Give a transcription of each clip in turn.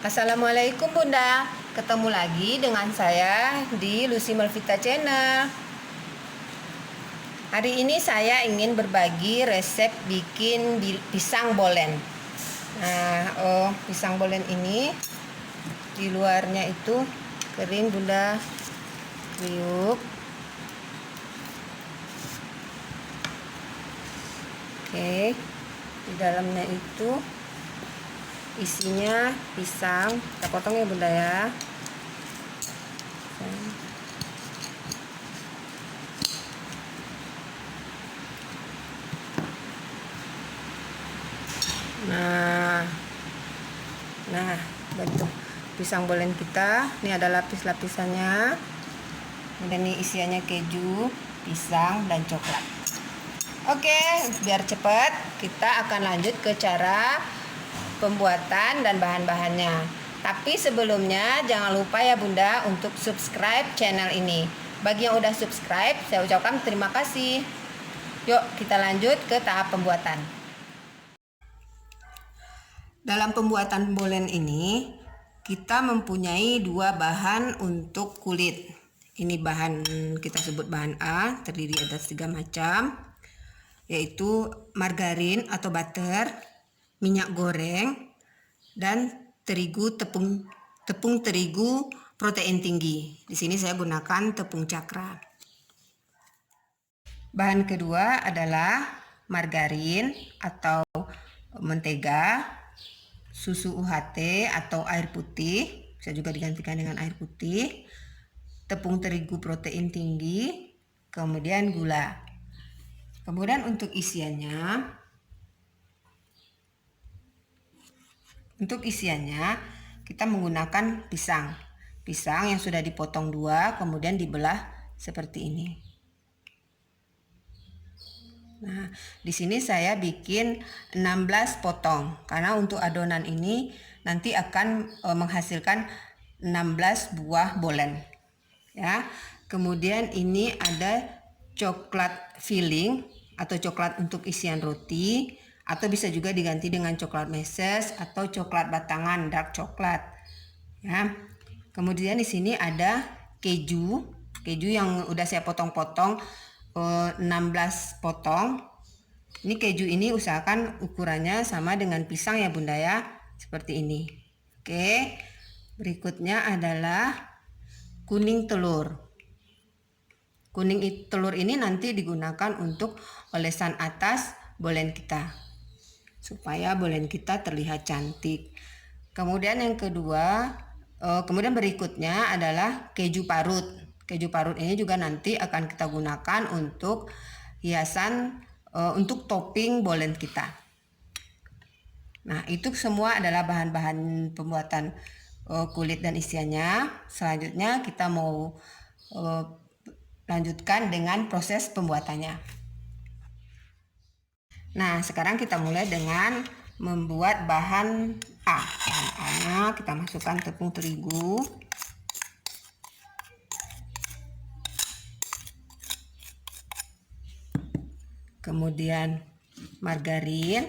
Assalamualaikum Bunda, ketemu lagi dengan saya di Lucy Melvita Channel. Hari ini saya ingin berbagi resep bikin pisang bolen. Nah, pisang bolen ini di luarnya itu kering Bunda, kriuk. Oke, di dalamnya itu isinya pisang. Kita potong ya Bunda ya. Nah, bentuk pisang bolen kita. Ini ada lapis-lapisannya. Dan ini isiannya keju, pisang, dan coklat. Oke, biar cepat, kita akan lanjut ke cara pembuatan dan bahan-bahannya. Tapi sebelumnya jangan lupa ya Bunda untuk subscribe channel ini. Bagi yang udah subscribe, saya ucapkan terima kasih. Yuk kita lanjut ke tahap pembuatan. Dalam pembuatan bolen ini, kita mempunyai dua bahan untuk kulit. Ini bahan kita sebut bahan A, terdiri atas 3 macam, yaitu margarin atau butter, minyak goreng, dan tepung terigu protein tinggi. Di sini saya gunakan tepung cakra. Bahan kedua adalah margarin atau mentega, susu UHT atau air putih, bisa juga digantikan dengan air putih, tepung terigu protein tinggi, kemudian gula. Kemudian untuk isiannya, kita menggunakan pisang yang sudah dipotong 2, kemudian dibelah seperti ini. Nah, di sini saya bikin 16 potong karena untuk adonan ini nanti akan menghasilkan 16 buah bolen. Ya. Kemudian ini ada coklat filling atau coklat untuk isian roti, atau bisa juga diganti dengan coklat meses atau coklat batangan dark coklat. Ya. Kemudian di sini ada keju yang udah saya potong-potong 16 potong. Ini keju ini usahakan ukurannya sama dengan pisang ya Bunda ya, seperti ini. Oke. Berikutnya adalah kuning telur. Kuning telur ini nanti digunakan untuk olesan atas bolen kita, supaya bolen kita terlihat cantik. Kemudian yang kedua, kemudian berikutnya adalah keju parut. Keju parut ini juga nanti akan kita gunakan untuk hiasan, untuk topping bolen kita. Nah, itu semua adalah bahan-bahan pembuatan kulit dan isiannya. Selanjutnya kita mau lanjutkan dengan proses pembuatannya. Nah, sekarang kita mulai dengan membuat bahan A. Bahan A-nya kita masukkan tepung terigu, kemudian margarin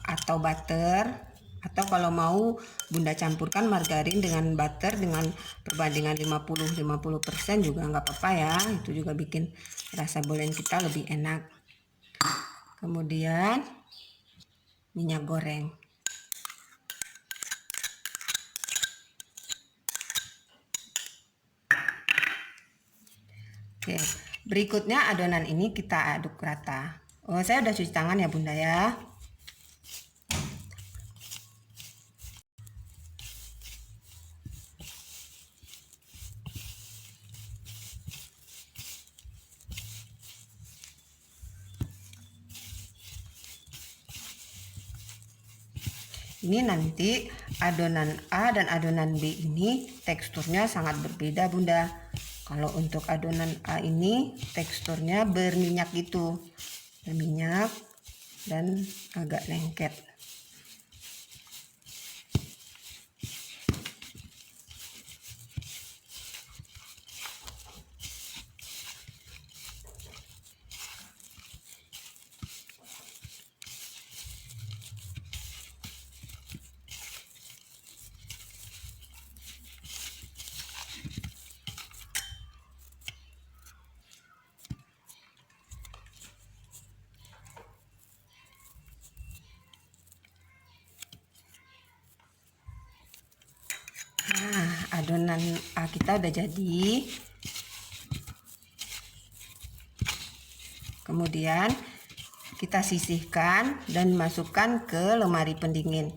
atau butter, atau kalau mau Bunda campurkan margarin dengan butter dengan perbandingan 50% juga nggak apa-apa ya, itu juga bikin rasa bolen kita lebih enak. Kemudian minyak goreng. Oke, berikutnya adonan ini kita aduk rata. Saya udah cuci tangan ya Bunda ya. Ini nanti adonan A dan adonan B ini teksturnya sangat berbeda Bunda. Kalau untuk adonan A ini teksturnya berminyak gitu, berminyak dan agak lengket. adonan A kita udah jadi. Kemudian kita sisihkan dan masukkan ke lemari pendingin.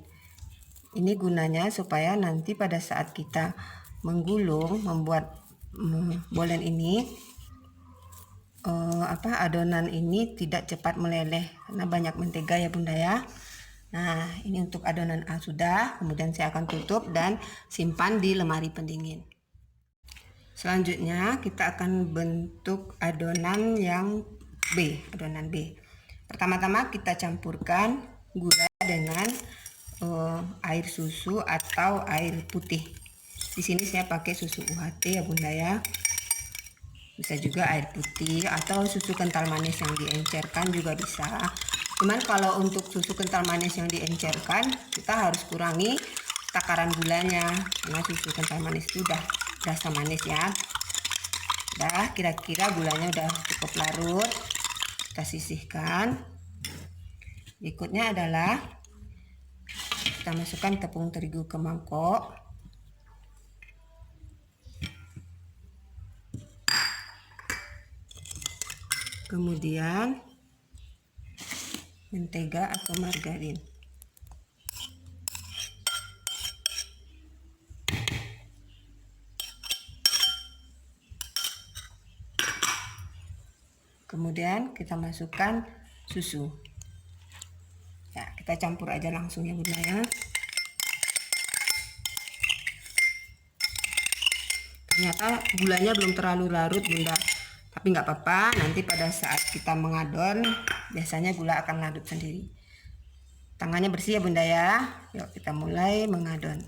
Ini gunanya supaya nanti pada saat kita menggulung membuat bolen ini adonan ini tidak cepat meleleh karena banyak mentega ya Bunda ya. Nah, ini untuk adonan A sudah, kemudian saya akan tutup dan simpan di lemari pendingin. Selanjutnya kita akan bentuk adonan yang B, adonan B. Pertama-tama kita campurkan gula dengan air susu atau air putih. Di sini saya pakai susu UHT ya Bunda ya. Bisa juga air putih atau susu kental manis yang diencerkan juga bisa. Cuman kalau untuk susu kental manis yang diencerkan kita harus kurangi takaran gulanya karena susu kental manis itu udah rasa manis ya. Udah kira-kira gulanya udah cukup larut, kita sisihkan. Berikutnya adalah kita masukkan tepung terigu ke mangkok. Kemudian mentega atau margarin. Kemudian kita masukkan susu. Ya, kita campur aja langsung ya Bunda ya. Ternyata gulanya belum terlalu larut Bunda, tapi nggak apa-apa, nanti pada saat kita mengadon biasanya gula akan larut sendiri. Tangannya bersih ya Bunda ya. Yuk kita mulai mengadon.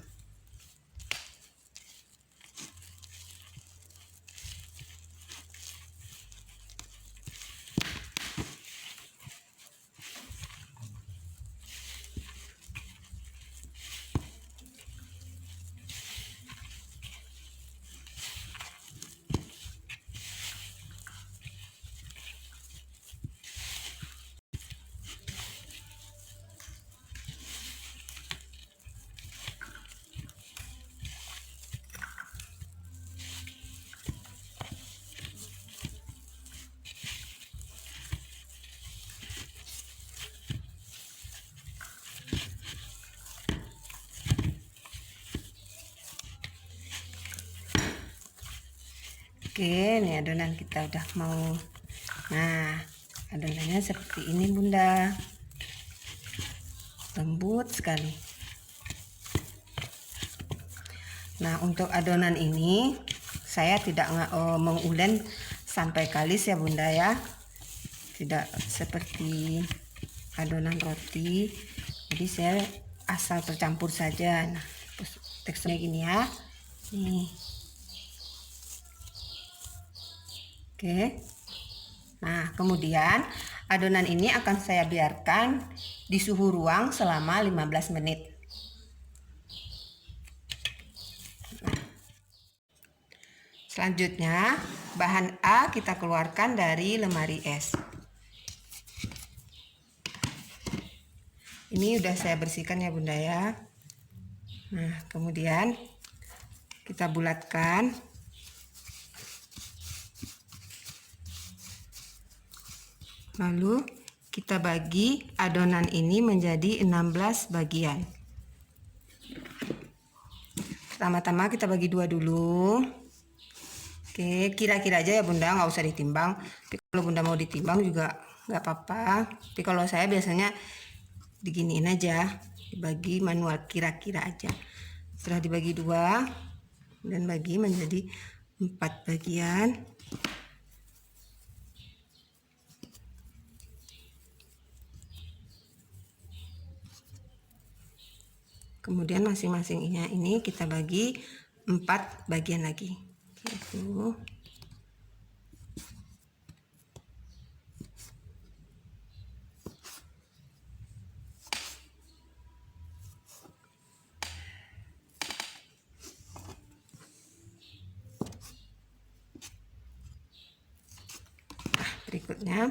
Oke, nih adonan kita udah mau. Nah, adonannya seperti ini Bunda. Lembut sekali. Nah, untuk adonan ini saya tidak mengulen sampai kalis ya Bunda ya. Tidak seperti adonan roti. Jadi saya asal tercampur saja. Nah, teksturnya gini ya. Nih. Oke. Nah, kemudian adonan ini akan saya biarkan di suhu ruang selama 15 menit. Selanjutnya, bahan A kita keluarkan dari lemari es. Ini udah saya bersihkan ya Bunda ya. Nah, kemudian kita bulatkan. Lalu kita bagi adonan ini menjadi 16 bagian. Pertama-tama kita bagi dua dulu. Oke, kira-kira aja ya Bunda, nggak usah ditimbang. Tapi kalau Bunda mau ditimbang juga nggak apa-apa. Tapi kalau saya biasanya diginiin aja, dibagi manual kira-kira aja. Setelah dibagi dua dan bagi menjadi 4 bagian. Kemudian masing-masingnya ini kita bagi 4 bagian lagi. Gitu. Berikutnya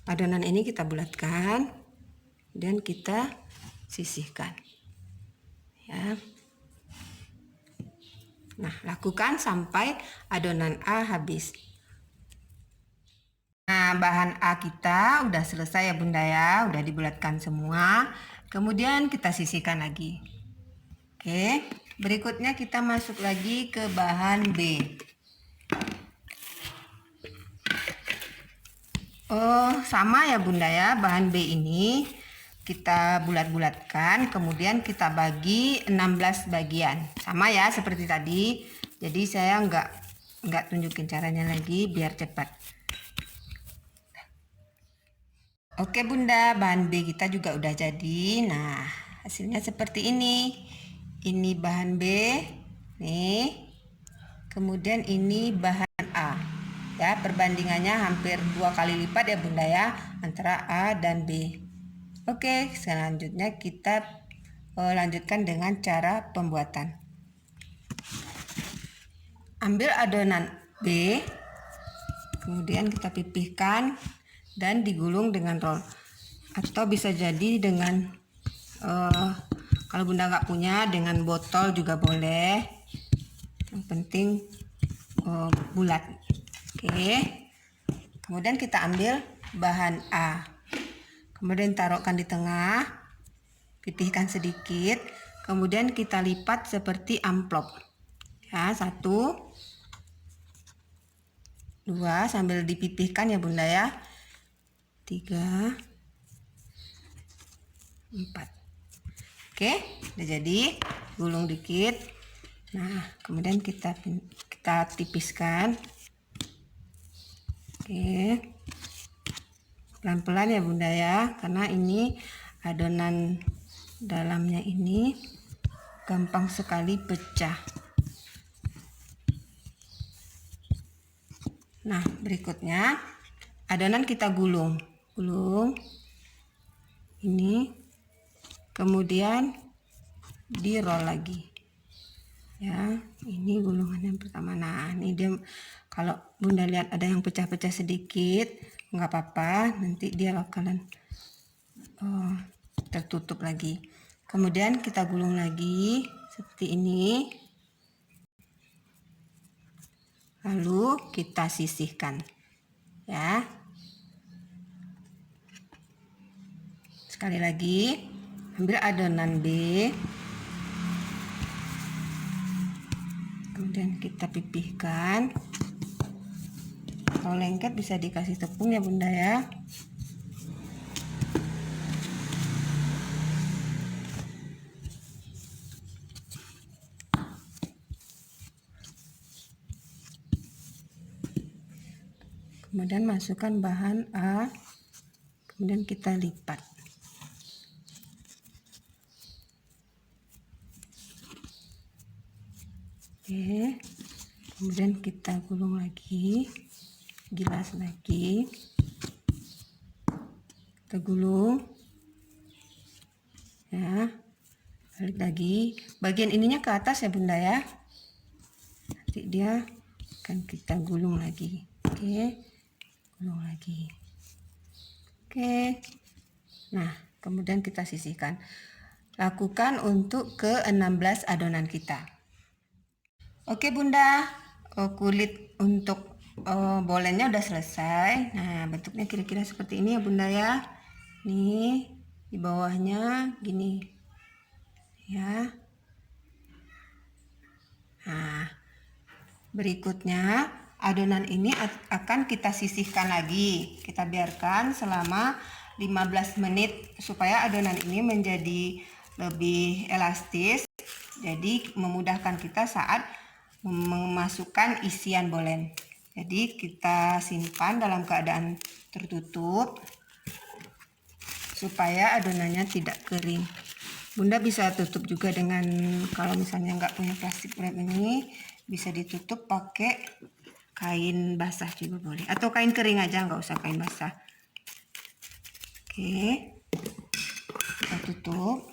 adonan ini kita bulatkan dan kita sisihkan ya. Nah, lakukan sampai adonan A habis. Nah, bahan A kita udah selesai ya Bunda ya, udah dibulatkan semua. Kemudian kita sisihkan lagi. Oke, berikutnya kita masuk lagi ke bahan B. Oh, sama ya Bunda ya, bahan B ini kita bulat-bulatkan, kemudian kita bagi 16 bagian. Sama ya seperti tadi. Jadi saya nggak tunjukin caranya lagi biar cepat. Oke Bunda, bahan B kita juga udah jadi. Nah, hasilnya seperti ini. Ini bahan B, nih. Kemudian ini bahan A. Ya, perbandingannya hampir 2 kali lipat ya Bunda ya, antara A dan B. Oke, selanjutnya kita lanjutkan dengan cara pembuatan. Ambil adonan B, kemudian kita pipihkan dan digulung dengan roll. Atau bisa jadi dengan kalau Bunda nggak punya, dengan botol juga boleh. Yang penting bulat. Oke. Kemudian kita ambil bahan A. Kemudian taruhkan di tengah, pipihkan sedikit, kemudian kita lipat seperti amplop. Ya, 1, 2 sambil dipipihkan ya Bunda ya. 3, 4. Oke, udah jadi. Gulung dikit. Nah, kemudian kita tipiskan. Oke. Pelan-pelan ya Bunda ya, karena ini adonan dalamnya ini gampang sekali pecah. Nah, berikutnya adonan kita gulung ini, kemudian di roll lagi ya. Ini gulungan yang pertama. Nah, ini dia, kalau Bunda lihat ada yang pecah-pecah sedikit, nggak apa-apa, nanti dia bakalan tertutup lagi. Kemudian kita gulung lagi seperti ini, lalu kita sisihkan ya. Sekali lagi, ambil adonan B, kemudian kita pipihkan. Kalau lengket bisa dikasih tepung ya Bunda ya. Kemudian masukkan bahan A, kemudian kita lipat. Oke, kemudian kita gulung lagi, gilas lagi, kita gulung ya, balik lagi, bagian ininya ke atas ya Bunda ya, nanti dia akan kita gulung lagi. Oke, gulung lagi. Oke, nah kemudian kita sisihkan. Lakukan untuk ke 16 adonan kita. Oke Bunda, kulit untuk bolennya udah selesai. Nah, bentuknya kira-kira seperti ini ya Bunda ya. Nih, di bawahnya gini ya. Nah, berikutnya adonan ini akan kita sisihkan lagi. Kita biarkan selama 15 menit supaya adonan ini menjadi lebih elastis. Jadi memudahkan kita saat memasukkan isian bolen. Jadi kita simpan dalam keadaan tertutup supaya adonannya tidak kering. Bunda bisa tutup juga dengan, kalau misalnya nggak punya plastik wrap ini, bisa ditutup pakai kain basah juga boleh, atau kain kering aja, nggak usah kain basah. Oke, kita tutup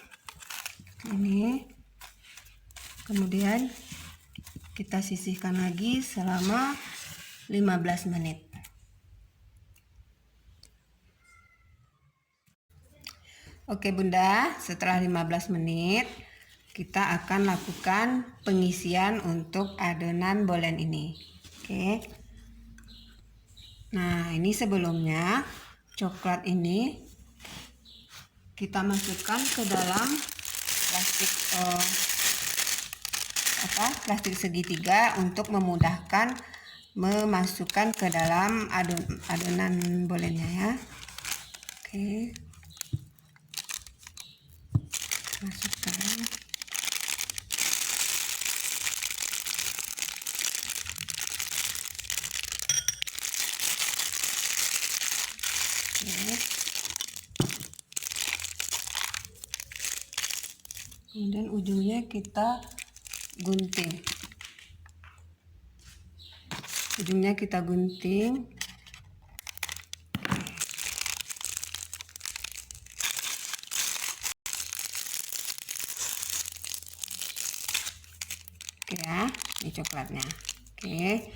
ini, kemudian kita sisihkan lagi selama 15 menit. Oke Bunda, setelah 15 menit kita akan lakukan pengisian untuk adonan bolen ini. Oke. Nah, ini sebelumnya coklat ini kita masukkan ke dalam plastik plastik segitiga untuk memudahkan memasukkan ke dalam adonan bolennya ya. Oke. Masukkan. Oke. Kemudian ujungnya kita gunting. Oke ya, ini coklatnya. Oke.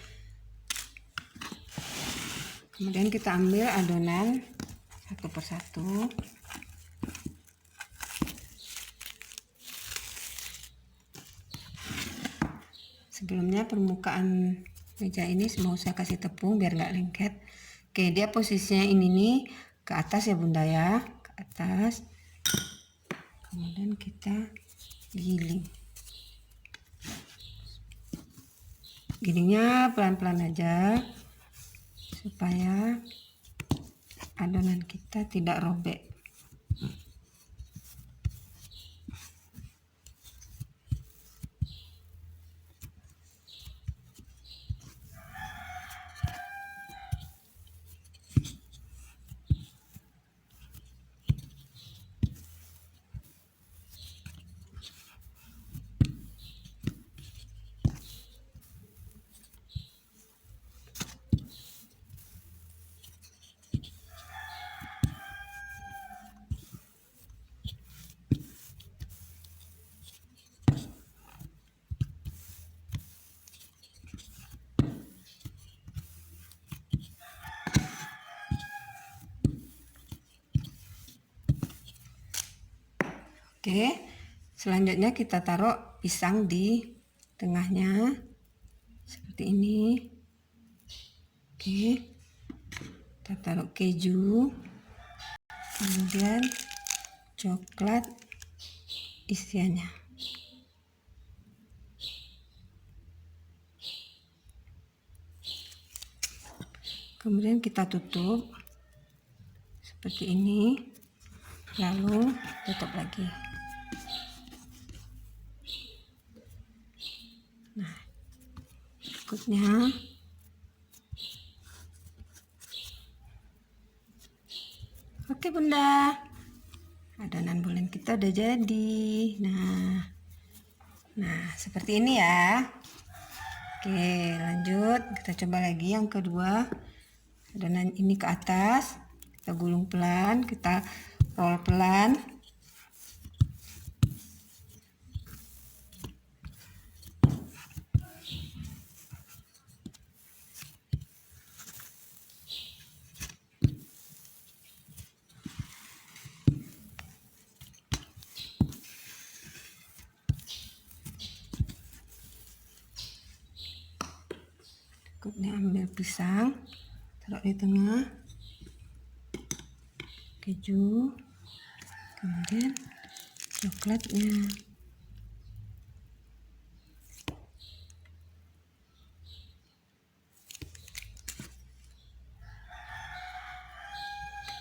Kemudian kita ambil adonan satu persatu. Sebelumnya permukaan meja ini mau saya kasih tepung biar nggak lengket. Oke, dia posisinya ini nih ke atas ya Bunda ya, ke atas. Kemudian kita giling. Gilingnya pelan-pelan aja supaya adonan kita tidak robek. Oke, selanjutnya kita taruh pisang di tengahnya seperti ini. Oke, kita taruh keju, kemudian coklat isiannya. Kemudian kita tutup seperti ini, lalu tutup lagi. Nah, berikutnya oke Bunda, adonan bolen kita udah jadi. Nah seperti ini ya. Oke, lanjut kita coba lagi yang kedua. Adonan ini ke atas, kita gulung pelan, kita roll pelan. Berikutnya ambil pisang, taruh di tengah, keju, kemudian coklatnya.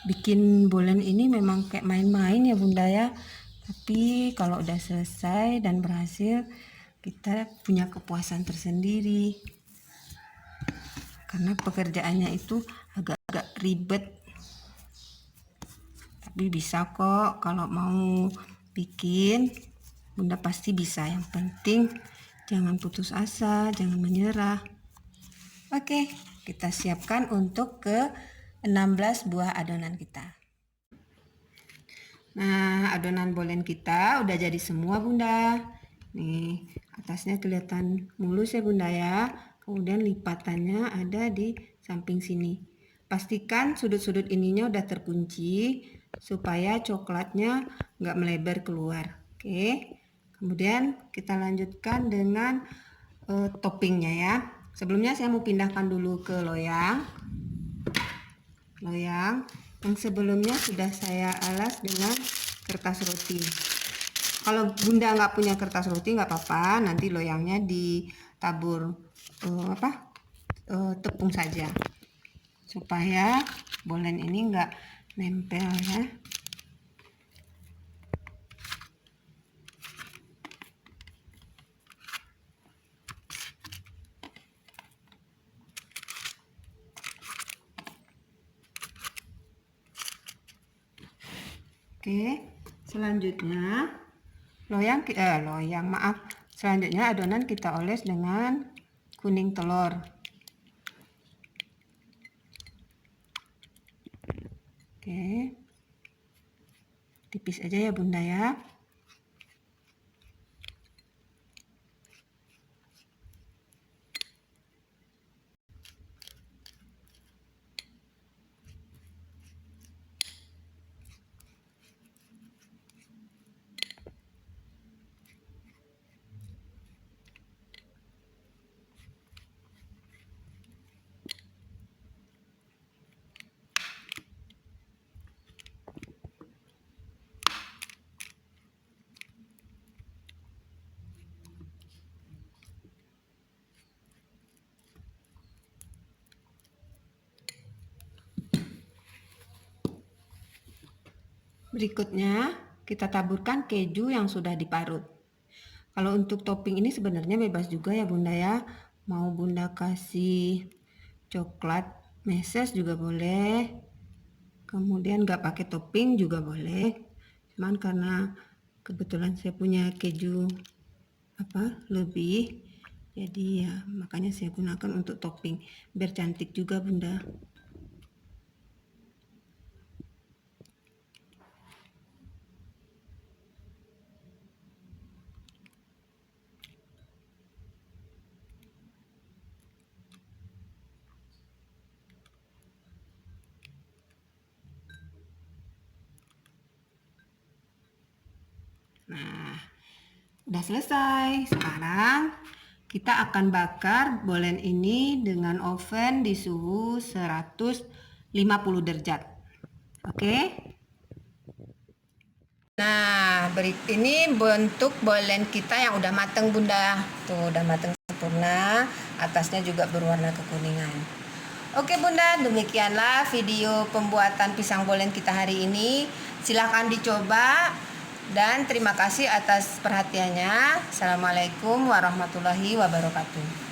Bikin bolen ini memang kayak main-main ya Bunda ya, tapi kalau udah selesai dan berhasil kita punya kepuasan tersendiri. Karena pekerjaannya itu agak-agak ribet, tapi bisa kok kalau mau bikin. Bunda pasti bisa, yang penting jangan putus asa, jangan menyerah. Oke, kita siapkan untuk ke 16 buah adonan kita. Nah, adonan bolen kita udah jadi semua Bunda. Nih, atasnya kelihatan mulus ya Bunda ya. Kemudian lipatannya ada di samping sini. Pastikan sudut-sudut ininya udah terkunci supaya coklatnya nggak melebar keluar. Oke. Kemudian kita lanjutkan dengan toppingnya ya. Sebelumnya saya mau pindahkan dulu ke loyang. Loyang yang sebelumnya sudah saya alas dengan kertas roti. Kalau Bunda nggak punya kertas roti nggak apa-apa, nanti loyangnya ditabur tepung saja supaya bolen ini nggak nempel ya. Oke, selanjutnya selanjutnya adonan kita oles dengan kuning telur. Oke, tipis aja ya Bunda ya. Berikutnya kita taburkan keju yang sudah diparut. Kalau untuk topping ini sebenarnya bebas juga ya Bunda ya. Mau Bunda kasih coklat meses juga boleh. Kemudian nggak pakai topping juga boleh. Cuman karena kebetulan saya punya keju lebih, jadi ya makanya saya gunakan untuk topping biar cantik juga Bunda. Nah, udah selesai. Sekarang kita akan bakar bolen ini dengan oven di suhu 150 derajat. Oke. Nah, ini bentuk bolen kita yang udah mateng Bunda. Tuh, udah mateng sempurna. Atasnya juga berwarna kekuningan. Oke Bunda, demikianlah video pembuatan pisang bolen kita hari ini. Silahkan dicoba. Dan terima kasih atas perhatiannya. Assalamualaikum warahmatullahi wabarakatuh.